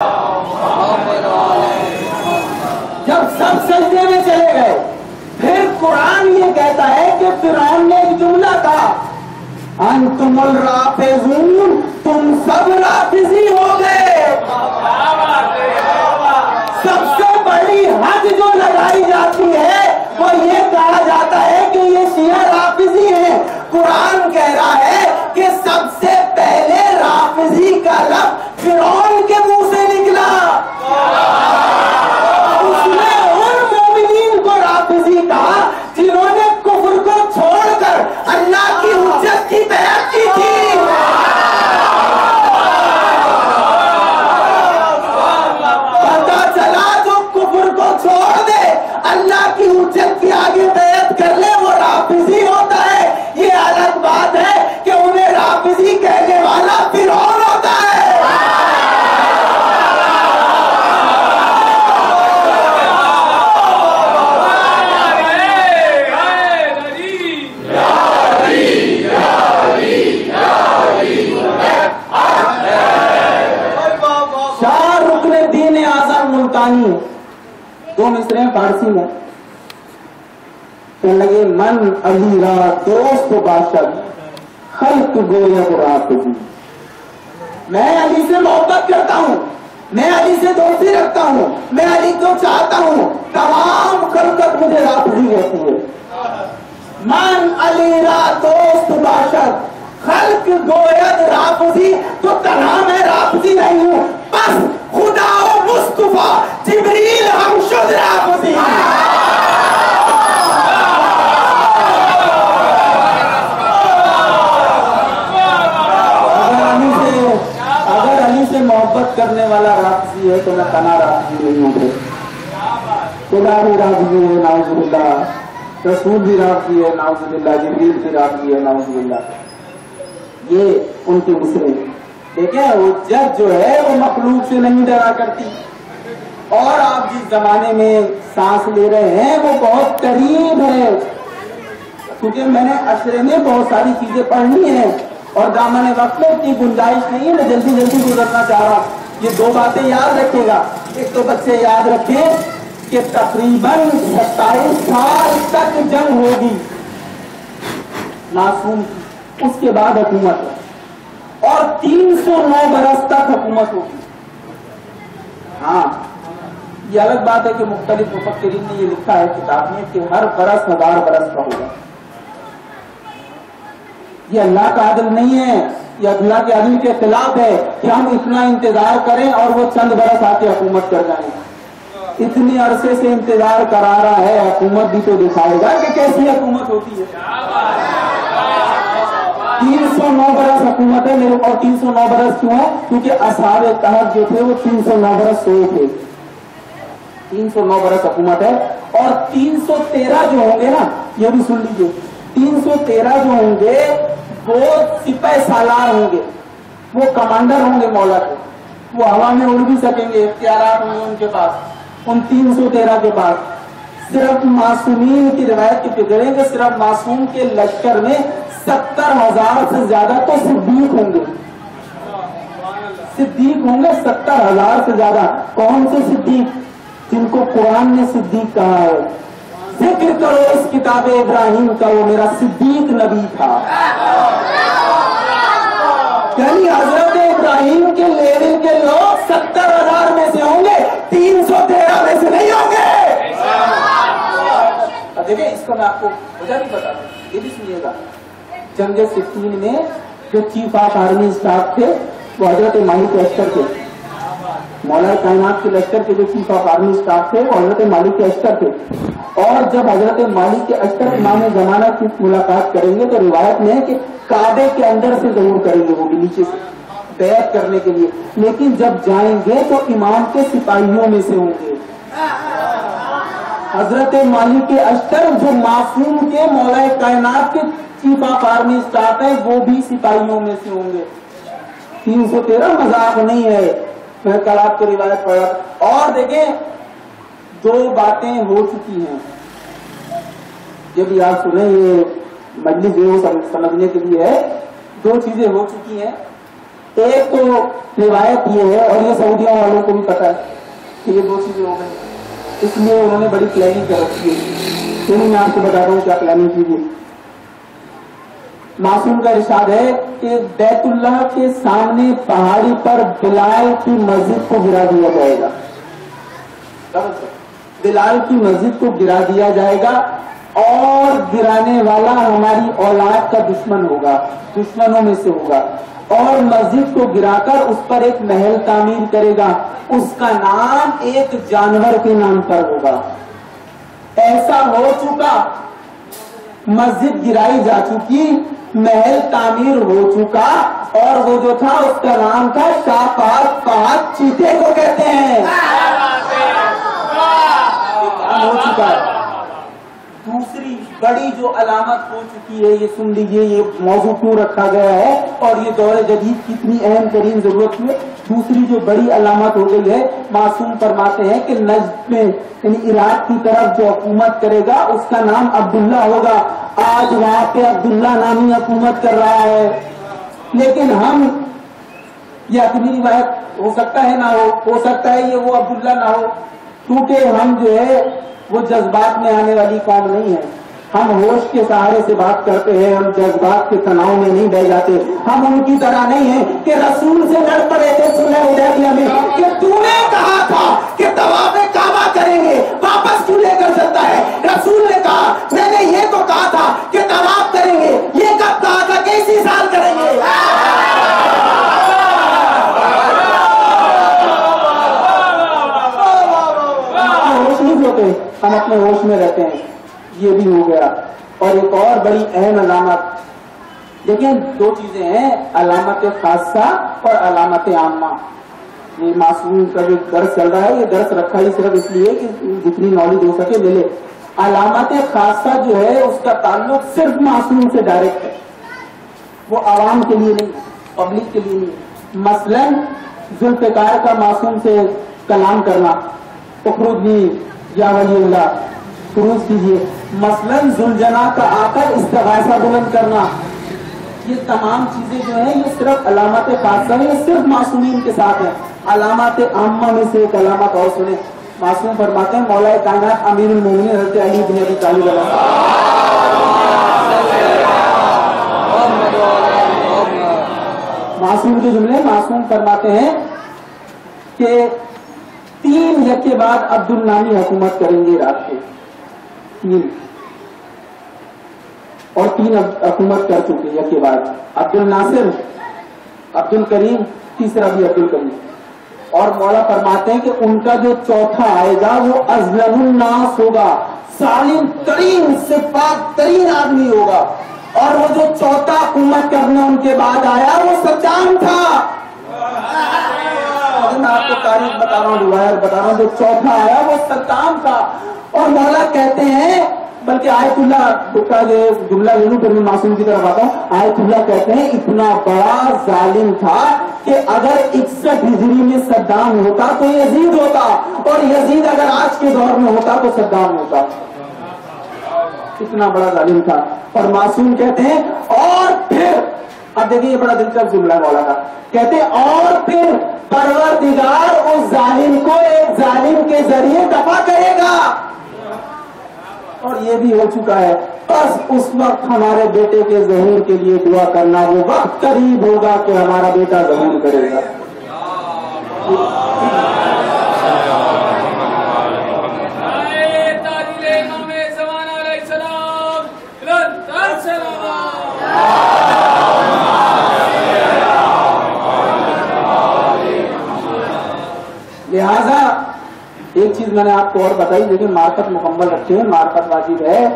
جب سب سجدے میں چلے گئے پھر قرآن یہ کہتا ہے کہ فرعون نے ایک جملہ کہا انتم الرافضون، تم سب رافضی ہو گئے۔ سب سے بڑی حد جو لگائی جاتی ہے وہ یہ کہا جاتا ہے کہ یہ شیعہ رافضی ہیں۔ قرآن کہہ رہا ہے کہ سب سے پہلے رافضی کا لفظ فرعون کے منہ سے نکلا، اس نے ان مومنین کو رافضی کہا جنہوں نے کفر کو چھوڑ کر اللہ کی حجت کی بیعت کی تھی۔ پتہ چلا جو کفر کو چھوڑ دے اللہ کی حجت کی آگے بیعت کر لے وہ رافضی ہوتا ہے۔ یہ الگ بات ہے کہ انہیں رافضی کہنے والا فرعون ہوتا ہے۔ دو مصرے فارسی میں کہنے لگے من علی را دوست باشد خلق گوید رافضی، میں علی سے محبت کرتا ہوں، میں علی سے دوستی رکھتا ہوں، میں علی کو چاہتا ہوں، تمام خلقت مجھے رافضی کہتی ہے۔ من علی را دوست باشد خلق گوید رافضی، تو تنہا میں رافضی نہیں ہوں، بس خدا و مصطفیٰ جبریل ہم شد رافضی۔ اگر علی سے محبت کرنے والا رافضی ہے تو میں تنہا رافضی نہیں ہوں۔ خدا بھی رافضی ہے نعوذ باللہ، رسول بھی رافضی ہے نعوذ باللہ، جبریل بھی رافضی ہے نعوذ باللہ۔ یہ ان کے مصرے دیکھیں، حجت جو ہے وہ مخلوق سے نہیں ڈرا کرتی، اور آپ جس زمانے میں سانس لے رہے ہیں وہ بہت قریب ہے، کیونکہ میں نے عشرے میں بہت ساری چیزیں پڑھنی ہیں اور دامن وقت میں کی گنجائش نہیں ہے، میں جلدی جلدی گزرنا چاہ رہا ہوں۔ یہ دو باتیں یاد رکھے گا۔ ایک تو بچے یاد رکھیں کہ تقریباً 27 سال تک جنگ ہوگی معصوم کی، اس کے بعد حکومت ہے، اور 309 برس تک حکومت ہوگی۔ ہاں یہ الگ بات ہے کہ مختلف مفکرین نے یہ لکھا ہے کتاب میں کہ ہر برس 1000 برس کا ہوگا۔ یہ اللہ کا عدل نہیں ہے، یہ اللہ کے عدل کے خلاف ہے کہ ہم اتنا انتظار کریں اور وہ چند برس آ کے حکومت کر جائیں۔ اتنے عرصے سے انتظار کرا رہا ہے، حکومت بھی تو دکھائے گا کہ کیسی حکومت ہوتی ہے۔ 309 برس حکومت ہے میرے، اور 309 برس کیوں ہے؟ کیونکہ اصحاب کہف جو تھے وہ 309 برس سوئے تھے۔ 309 برس حکومت ہے، اور 313 جو ہوں گے نا، یہ بھی سن لیجیے، 313 جو ہوں گے وہ سپہ سالار ہوں گے، وہ کمانڈر ہوں گے مولا کے، وہ ہوا میں اڑ بھی سکیں گے، اختیارات ہوں گے ان کے پاس، ان 313 کے پاس۔ صرف معصومین کی روایت کی فکر ہے کہ صرف معصوم کے لشکر میں 70,000 سے زیادہ تو صدیق ہوں گے، صدیق ہوں گے 70,000 سے زیادہ۔ کون سے صدیق؟ جن کو قرآن نے صدیق کہا ہے، ذکر کرو اس کتاب ابراہیم کا وہ میرا صدیق نبی تھا۔ یعنی حضرت ابراہیم کے لیول کے لوگ 70,000 میں سے ہوں گے، 313 میں سے نہیں ہوں گے۔ دیکھیں اس کو میں آپ کو وجہ بھی بتا دوں، یہ بھی سنیے گا۔ جنگ صفین میں جو چیف آف آرمی اسٹاف تھے وہ حضرت مالک اشتر تھے، مولا کائنات کے لشکر کے جو چیف آف آرمی اسٹاف تھے وہ حضرت مالک کے اشتر تھے۔ اور جب حضرت مالک کے اشتر امام زمانہ کی ملاقات کریں گے تو روایت میں ہے کہ کعبے کے اندر سے ضرور کریں گے، وہ بھی نیچے سے بیعت کرنے کے لیے، لیکن جب جائیں گے تو امام کے سپاہیوں میں سے ہوں گے۔ حضرت مالک کے اشتر جو معصوم کے مولا کائنات کے چیف آف آرمی اسٹاف ہیں وہ بھی سپاہیوں میں سے ہوں گے۔ 313 مذاق نہیں ہے، میں کل آپ کو روایت پڑھا۔ اور دیکھیں دو باتیں ہو چکی ہیں، یہ بھی آپ سنیں، یہ مجلس جو سمجھنے کے لیے ہے۔ دو چیزیں ہو چکی ہیں، ایک تو روایت یہ ہے، اور یہ سعودیہ والوں کو بھی پتا ہے کہ یہ 2 چیزیں ہو گئی، اس لیے انہوں نے بڑی پلاننگ کر رکھی ہے. میں آپ کو بتا رہا ہوں کیا پلاننگ کی گئی. معصوم کا ارشاد ہے کہ بیت اللہ کے سامنے پہاڑی پر بلال کی مسجد کو گرا دیا جائے گا. بلال کی مسجد کو گرا دیا جائے گا، اور گرانے والا ہماری اولاد کا دشمن ہوگا، دشمنوں میں سے ہوگا، اور مسجد کو گرا کر اس پر ایک محل تعمیر کرے گا، اس کا نام ایک جانور کے نام پر ہوگا. ایسا ہو چکا، مسجد گرائی جا چکی، محل تعمیر ہو چکا، اور وہ جو تھا اس کا نام تھا شاپات پہاڑ چیتے کو کہتے ہیں. ہو چکا ہے. دوسری بڑی جو علامت ہو چکی ہے، یہ سن لیجئے، یہ موضوع کیوں رکھا گیا ہے اور یہ دور جدید کی اتنی اہم ترین ضرورت ہے. دوسری جو بڑی علامت ہو گئی ہے، معصوم فرماتے ہیں کہ نجد میں یعنی عراق کی طرف جو حکومت کرے گا اس کا نام عبداللہ ہوگا. آج وہاں پہ عبداللہ نامی حکومت کر رہا ہے، لیکن ہم یہ اپنی روایت ہو سکتا ہے نہ ہو سکتا ہے یہ وہ عبداللہ نہ ہو، کیونکہ ہم جو ہے وہ جذبات میں آنے والی قوم نہیں ہے. ہم ہوش کے سہارے سے بات کرتے ہیں، ہم جذبات کے تناؤ میں نہیں بہ جاتے. ہم ان کی طرح نہیں ہیں کہ رسول سے لڑ پڑے تھے صلح حدیبیہ میں کہ تو نے کہا تھا کہ طواف کعبہ کریں گے، واپس کیوں لے کر چلتا ہے؟ رسول نے کہا میں نے یہ تو کہا تھا کہ طواف کریں گے، یہ کب کہا تھا کہ اسی سال کریں گے؟ ہم اپنے ہوش میں رہتے ہیں. یہ بھی ہو گیا. اور ایک اور بڑی اہم علامت، دیکھیں 2 چیزیں ہیں، علامت خاصہ اور علامت عامہ. یہ معصوم کا جو درس چل رہا ہے، یہ درس رکھا ہی صرف اس لیے کہ جتنی نالج ہو سکے ملے. علامت خاصہ جو ہے اس کا تعلق صرف معصوم سے ڈائریکٹ ہے، وہ عوام کے لیے نہیں، پبلک کے لیے نہیں. مثلا ذوالفقار کا معصوم سے کلام کرنا، اخرجنی یا ولی اللہ خروج کیجیے. مثلا ذوالجناح کا آ کر استغاثہ بلند کرنا، یہ تمام چیزیں جو ہیں یہ صرف علامت خاصہ ہے، یہ صرف معصومین کے ساتھ ہے. علامات عامہ میں سے ایک علامت اور سنیں. معصوم فرماتے ہیں مولا کائنات امیر المومنین حضرت علی بن ابی طالب علیہ السلام، معصوم کے جملے، معصوم فرماتے ہیں کہ 3 یک کے بعد عبد النامی حکومت کریں گے رات کے 3، اور 3 حکومت کر چکے یک کے بعد. عبد الناصر، عبد الکریم، تیسرا بھی عبد الکریم. اور مولا فرماتے ہیں کہ ان کا جو چوتھا آئے گا وہ ازلم الناس ہوگا، ظالم ترین سے پاک ترین آدمی ہوگا. اور وہ جو چوتھا حکومت کرنے ان کے بعد آیا وہ سجام تھا. میں آپ کو تاریخ بتا رہا ہوں، روایت بتا رہا ہوں، جو چوتھا آیا وہ سجام تھا. اور مولا کہتے ہیں، بلکہ آیت اللہ کا جو جملہ لے لوں پھر میں معصوم کی طرف آتا ہوں. آیت اللہ کہتے ہیں اتنا بڑا ظالم تھا کہ اگر 61 ہجری میں صدام ہوتا تو یزید ہوتا، اور یزید اگر آج کے دور میں ہوتا تو صدام ہوتا. اتنا بڑا ظالم تھا. اور معصوم کہتے ہیں اور پھر، اب دیکھیے یہ بڑا دلچسپ جملہ ہے مولا کا، کہتے ہیں اور پھر پروردگار اس ظالم کو ایک ظالم کے ذریعے دفع کرے گا. اور یہ بھی ہو چکا ہے. بس اس وقت ہمارے بیٹے کے ظہور کے لیے دعا کرنا، وہ وقت قریب ہوگا کہ ہمارا بیٹا ظہور کرے گا. لہذا ایک چیز میں نے آپ کو اور بتائی، لیکن معرفت مکمل رکھیں، معرفت واجب ہے.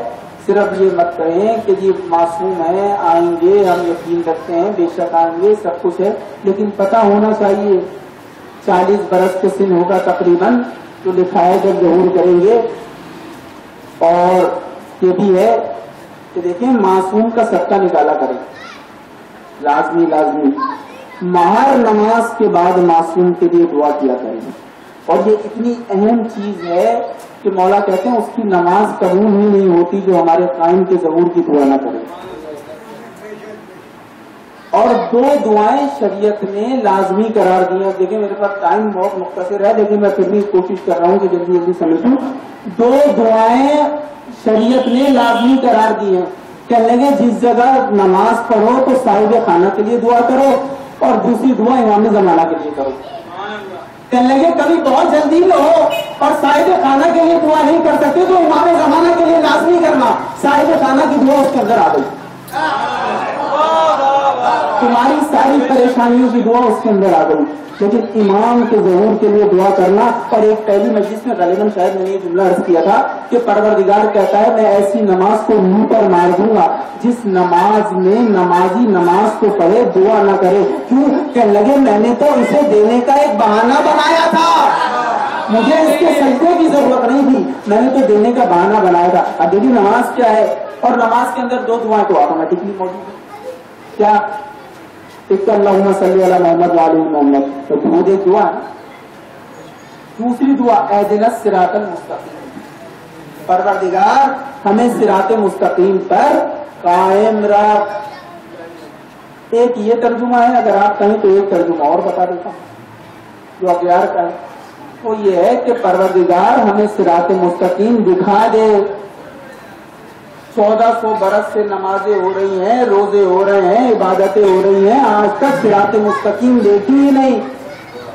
صرف یہ مت کہیں کہ یہ معصوم ہے، آئیں گے، ہم یقین رکھتے ہیں بے شک آئیں گے، سب کچھ ہے، لیکن پتہ ہونا چاہیے 40 برس کے سن ہوگا تقریباً تو لکھا ہے جب ظہور کریں گے. اور یہ بھی ہے کہ دیکھیں معصوم کا صدقہ نکالا کریں، لازمی مہر نماز کے بعد معصوم کے لیے دعا کیا کریں. اور یہ اتنی اہم چیز ہے کہ مولا کہتے ہیں اس کی نماز قبول ہی نہیں ہوتی جو ہمارے قائم کے ظہور کی دعا نہ کرے. اور 2 دعائیں شریعت نے لازمی قرار دی ہیں. دیکھیں میرے پاس ٹائم بہت مختصر ہے لیکن میں پھر بھی کوشش کر رہا ہوں کہ جلدی جلدی سمجھوں. 2 دعائیں شریعت نے لازمی قرار دی ہیں. کہنے لگے جس جگہ نماز پڑھو تو صاحب خانہ کے لیے دعا کرو اور دوسری دعا امام زمانہ کے لیے کرو. کہنے لگے کبھی بہت جلدی میں ہو اور صاحب خانہ کے لیے دعا نہیں کر سکتے تو امام زمانہ کے لیے لازمی کرنا. صاحب خانہ کی دعا اس کے اندر آ گئی. تمہاری ساری پریشانیوں کی دعا اس کے اندر آ گئی. لیکن امام کے ظہور کے لیے دعا کرنا. اور ایک پہلی مجلس میں غالباً شاید میں نے یہ جملہ عرض کیا تھا کہ پروردگار کہتا ہے میں ایسی نماز کو منہ پر مار دوں گا جس نماز میں نمازی نماز کو پڑھے دعا نہ کرے. کیوں؟ کہنے لگے میں نے تو اسے دینے کا ایک بہانہ بنایا تھا, مجھے اس کے سجدے کی ضرورت نہیں تھی, میں نے تو دینے کا بہانہ بنایا تھا. اب دیکھیے نماز کیا ہے, اور نماز کے اندر 2 دعائیں تو آٹومیٹکلی موجود ہیں. کیا؟ ایک تو اللہم صلی علی محمد وعلی محمد, تو خود ایک دعا ہے. دوسری دعا اہدنا الصراط المستقیم, پروردگار ہمیں صراط مستقیم پر قائم رکھ. ایک یہ ترجمہ ہے, اگر آپ کہیں تو ایک ترجمہ اور بتا دیتا ہوں جو اغیار کا ہے. وہ یہ ہے کہ پروردگار ہمیں صراط مستقیم دکھا دے. 1400 برس سے نمازیں ہو رہی ہیں, روزے ہو رہے ہیں, عبادتیں ہو رہی ہیں, آج تک صراط مستقیم دیکھی ہی نہیں.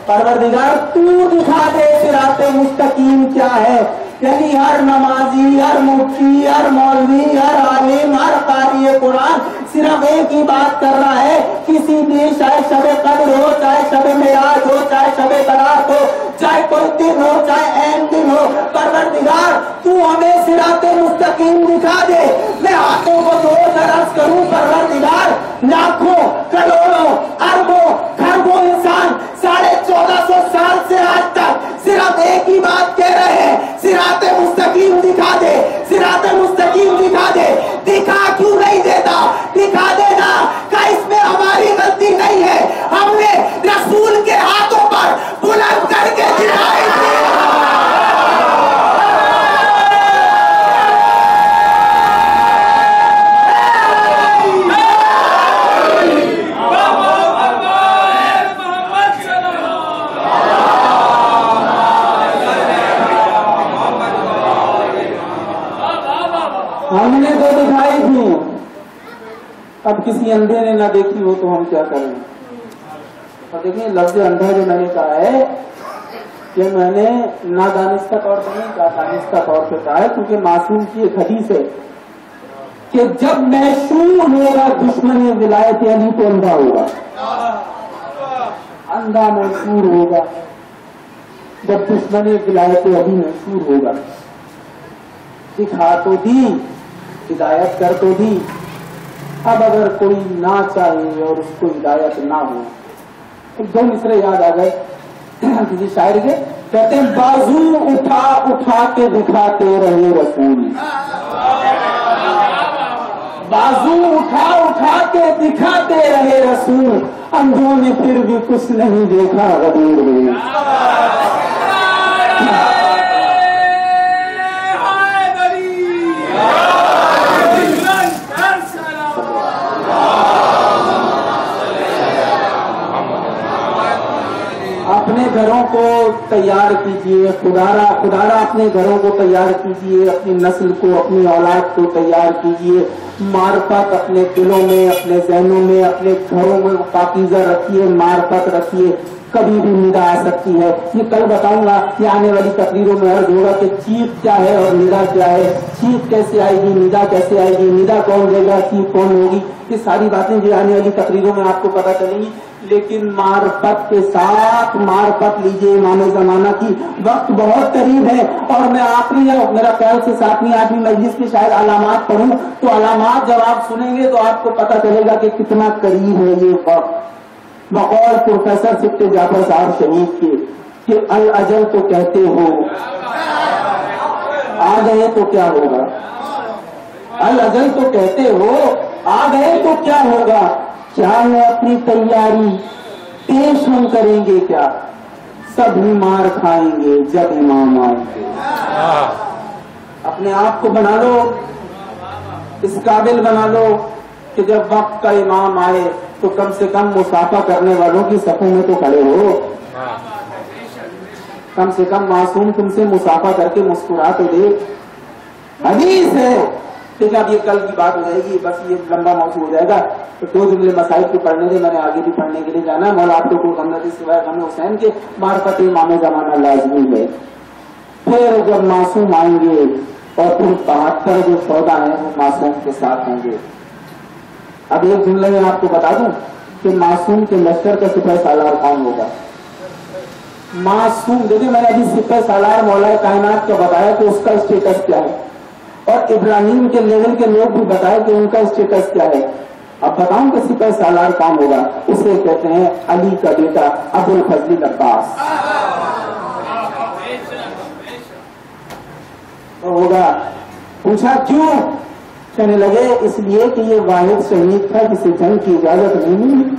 پروردگار تو دکھا دے صراط مستقیم کیا ہے. یعنی ہر نمازی, ہر مفتی, ہر مولوی, ہر عالم, ہر قاری قرآن صرف ایک ہی بات کر رہا ہے, کسی بھی چاہے شب قدر ہو, چاہے شب معراج ہو, چاہے شب برات ہو, چاہے کوئی دن ہو, چاہے عین دن ہو, پروردگار تو ہمیں صراط مستقیم دکھا دے. میں ہاتھوں کو دو درس کروں پروردگار, لاکھوں کروڑوں اربوں خربوں انسان 1450 سال سے آج تک صرف ایک ہی بات کہہ رہے ہیں, صراط مستقیم دکھا دے, صراط مستقیم دکھا دے. دکھا کیوں نہیں دیتا؟ دکھا دینا کہ اس میں ہماری غلطی نہیں ہے, ہم نے رسول کے ہاتھوں پر بلند کر کے دکھائی تھی. ہم نے تو دکھائی تھی, اب کسی اندھے نے نہ دیکھی ہو تو ہم کیا کریں. اور دیکھیں لفظ اندھا جو میں نے کہا ہے کہ میں نے نادانستہ طور پر نہیں کہا, دانستہ طور پہ کہا ہے, کیونکہ معصوم کی ایک حدیث ہے کہ جب محشور ہوگا دشمن ولایت علی تو اندھا ہوگا. اندھا محشور ہوگا جب دشمن ولایت علی محشور ہوگا. دکھا تو دی, ہدایت کر تو دی, اب اگر کوئی نہ چاہے اور اس کو ہدایت نہ ہو. ایک 2 مصرے یاد آ گئے کسی شاعر کے, کہتے ہیں بازو اٹھا اٹھا کے دکھاتے رہے رسول, بازو اٹھا اٹھا کے دکھاتے رہے رسول, اندھوں نے پھر بھی کچھ نہیں دیکھا غدیر میں. اپنے گھروں کو تیار کیجئے, خدارا اپنے گھروں کو تیار کیجئے, اپنی نسل کو, اپنی اولاد کو تیار کیجئے. معرفت اپنے دلوں میں, اپنے ذہنوں میں, اپنے گھروں میں پاکیزہ رکھیے, معرفت رکھیے. کبھی بھی ندا آ سکتی ہے. یہ کل بتاؤں گا, یہ آنے والی تقریروں میں عرض ہوگا کہ چیخ کیا ہے اور ندا کیا ہے, چیخ کیسے آئے گی, ندا کیسے آئے گی, ندا کون دے گا, چیخ کون ہوگی. یہ ساری باتیں جو آنے والی تقریروں میں آپ کو پتہ چلیں گی. لیکن معرفت کے ساتھ معرفت لیجئے امام زمانہ کی. وقت بہت قریب ہے اور میں آخری میرا خیال سے 7ویں 8ویں مجلس کی شاید علامات پڑھوں تو علامات جب آپ سنیں گے تو آپ کو پتہ چلے گا کہ کتنا قریب ہے یہ وقت. بقول پروفیسر سبت جعفر صاحب شہید کے کہ الاجل تو کہتے ہو, آ گئے تو کیا ہوگا. الاجل تو کہتے ہو, آ گئے تو کیا ہوگا. کیا ہے اپنی تیاری, پیش ہم کریں گے کیا, سب ہی مار کھائیں گے جب امام آئیں گے. اپنے آپ کو بنا لو, اس قابل بنا لو کہ جب وقت کا امام آئے تو کم سے کم مسافہ کرنے والوں کی صفوں میں تو کھڑے ہو، کم سے کم معصوم تم سے مسافہ کر کے مسکرا تو دے۔ حدیث ہے، لیکن اب یہ کل کی بات ہو جائے گی، بس یہ لمبا موضوع ہو جائے گا، تو دو جملے مسائل کو پڑھنے دے، میں نے آگے بھی پڑھنے کے لیے جانا ہے۔ مولا آپ کو غم نبی سوائے غم حسین کے معرفت امام زمانہ لازمی ہے۔ پھر جب معصوم آئیں گے اور پھر 72 جو شہداء ہیں وہ معصوم کے ساتھ ہوں گے۔ اب ایک جملے میں آپ کو بتا دوں کہ معصوم کے لشکر کا سپہ سالار کون ہوگا؟ معصوم، دیکھیں میں نے ابھی سپہ سالار مولا کائنات کا بتایا کہ اس کا اسٹیٹس کیا ہے، اور ابراہیم کے لیول کے لوگ بھی بتائے کہ ان کا اسٹیٹس کیا ہے۔ اب بتاؤں کہ سپہ سالار کون ہوگا؟ اسے کہتے ہیں علی کا بیٹا ابو الفضل عباس ہوگا۔ پوچھا کیوں؟ کہنے لگے اس لیے کہ یہ واحد شہید تھا جسے جنگ کی اجازت نہیں ملی،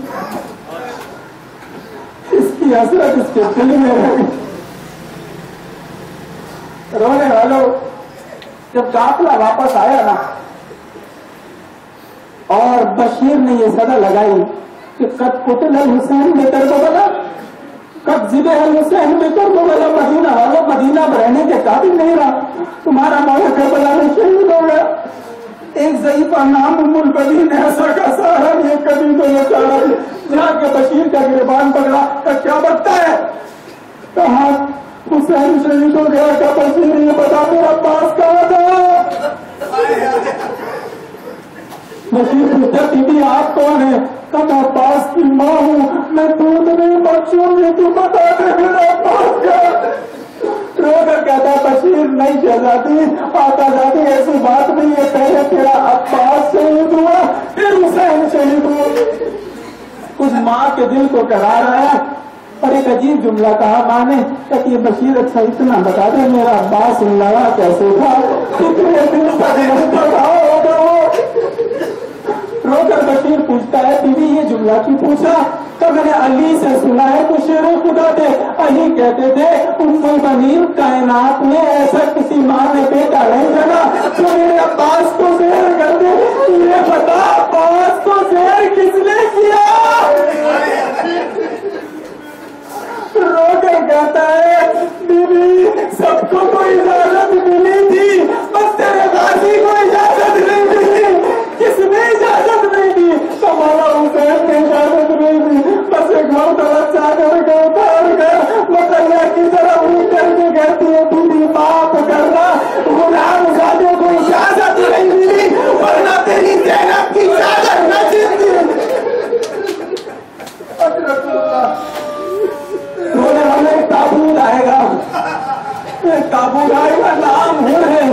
اس کی حسرت اس کے دل میں رہی۔ رونے والوں، جب قافلہ واپس آیا نا اور بشیر نے یہ صدا لگائی کہ قد قتل الحسین بکربلا، قد ذبح الحسین بکربلا، مدینہ والوں مدینہ میں رہنے کے قابل نہیں رہا، تمہارا مولا کربلا میں شہید ہو گیا۔ ایک ضعیفہ نام ام البنین ایسا کا سہارا یہ کبھی تو یہ چاہا جا کے بشیر کا گریبان پکڑا، کہ کیا بتتا ہے؟ کہا حسین شہید ہو گیا۔ کا بشیر یہ بتا میرا عباس کہاں تھا؟ بشیر پوچھا بی بی آپ کون ہیں؟ کہ میں عباس کی ماں ہوں، میں دودھ نہیں بچوں میں، تو بتا دے میرا عباس کیا؟ رو کر کہتا بشیر نہیں شہزادی، آقا زادی ایسی بات نہیں ہے، پہلے تیرا عباس شہید ہوا پھر حسین شہید ہوا۔ کچھ ماں کے دل کو قرار آیا اور ایک عجیب جملہ کہا ماں نے کہ یہ بشیر اچھا اتنا بتا دے میرا عباس اللہ کیسے تھا، کتنے دن تک بتاؤ ہوگا وہ۔ رو کر بشیر پوچھتا ہے بی بی یہ جملہ کیوں پوچھا؟ تو میں نے علی سے سنا ہے تو شیر خدا تھے، علی کہتے تھے ام البنین کائنات میں ایسا کسی ماں نے بیٹا نہیں جنا تو میرے عباس کو زہر کر دے۔ یہ بتا عباس کو زہر کس نے کیا؟ رو کر کہتا ہے بی بی سب کو تو اجازت ملی تھی، بس تیرے غازی کو اجازت نہیں ملی۔ کس نے اجازت نہیں دی؟ تو مولا حسین نے اجازت نہیں دی، بس ایک مرتبہ چادر کو اتار کر مطلع کی طرف اٹھ کر کے کہتی ہے بی بی معاف کرنا، غلام زادے کو اجازت نہیں ملی ورنہ تیری زینب کی چادر نہ جیتی۔ رونے والے ایک تابوت آئے گا، ایک تابوت آئے گا، نام ہے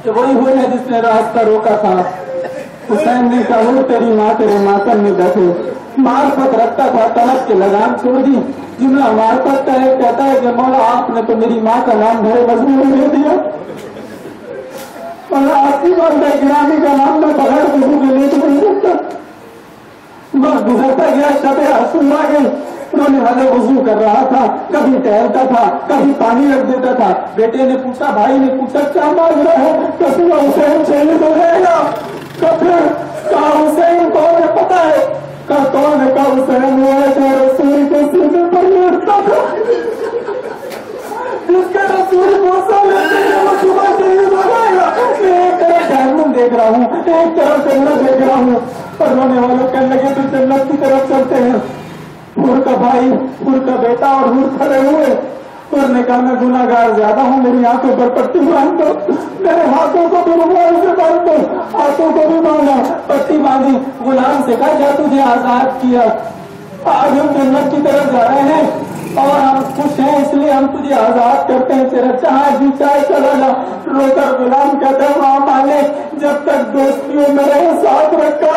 کہ وہی ہوئے ہے جس نے راستہ روکا تھا۔ حسین نے کہا تیری ماں تیرے ماتم میں بیٹھے، معرفت رکھتا تھا طلب کے لگام چھوڑ دی۔ جملہ معرفت کا ہے، کہتا ہے کہ مولا آپ نے تو میری ماں کا نام بڑے مضمون میں دے دیا، اور آپ کی بندہ گرامی کا نام میں بغیر وضو کے لے تو نہیں سکتا۔ بس گزرتا گیا، شب حسن آ گئی، رونے والے وضو کر رہا تھا، کبھی ٹہلتا تھا، کبھی پانی رکھ دیتا تھا۔ بیٹے نے پوچھا، بھائی نے پوچھا کیا مانگ رہا ہے؟ کسی حسین شہید ہو جائے گا؟ پھر کہا حسین کون ہے پتا ہے؟ کہا کون ہے؟ کہا حسین وہ ہے جو رسول کے سینے پر لیٹتا تھا، جس کا رسول بوسا لیتے ہیں وہ صبح شہید ہو جائے گا۔ میں ایک طرف جہنم دیکھ رہا ہوں، ایک طرف جنت دیکھ رہا ہوں، اور رونے والوں کہنے لگے تو جنت کی طرف چلتے ہیں۔ حور کا بھائی، حور کا بیٹا اور حور کھڑے ہوئے۔ حور نے کہا میں گناہگار زیادہ ہوں، میری آنکھوں پر پٹی باندھ دو، میرے ہاتھوں کو بھی رومال سے باندھ دو، ہاتھوں کو بھی باندھا، پٹی باندھی۔ غلام سے کہا جا تجھے آزاد کیا، آج ہم جنت کی طرف جا رہے ہیں اور ہم خوش ہیں اس لیے ہم تجھے آزاد کرتے ہیں، تیرا چاہے جی چاہے چلا جا۔ رو کر غلام کہتا ہے وہاں مالک جب تک دوستیوں میں رہے ساتھ رکھا،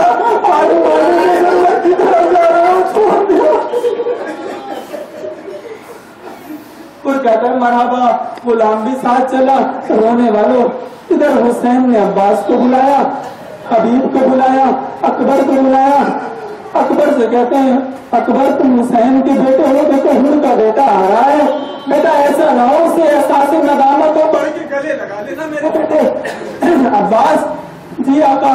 آج مالک جنت کی طرف جا رہا ہوں چھوڑ دیا۔ پھر کہتا ہے مرحبا، غلام بھی ساتھ چلا۔ رونے والوں ادھر حسین نے عباس کو بلایا، حبیب کو بلایا، اکبر کو بلایا۔ اکبر سے کہتے ہیں اکبر تم حسین کے بیٹے ہو، دیکھو حور کا بیٹا آ رہا ہے، بیٹا ایسا نہ ہو اسے احساس ندامت ہو، بڑھ کے گلے لگا لینا میرے بیٹے۔ عباس جی آقا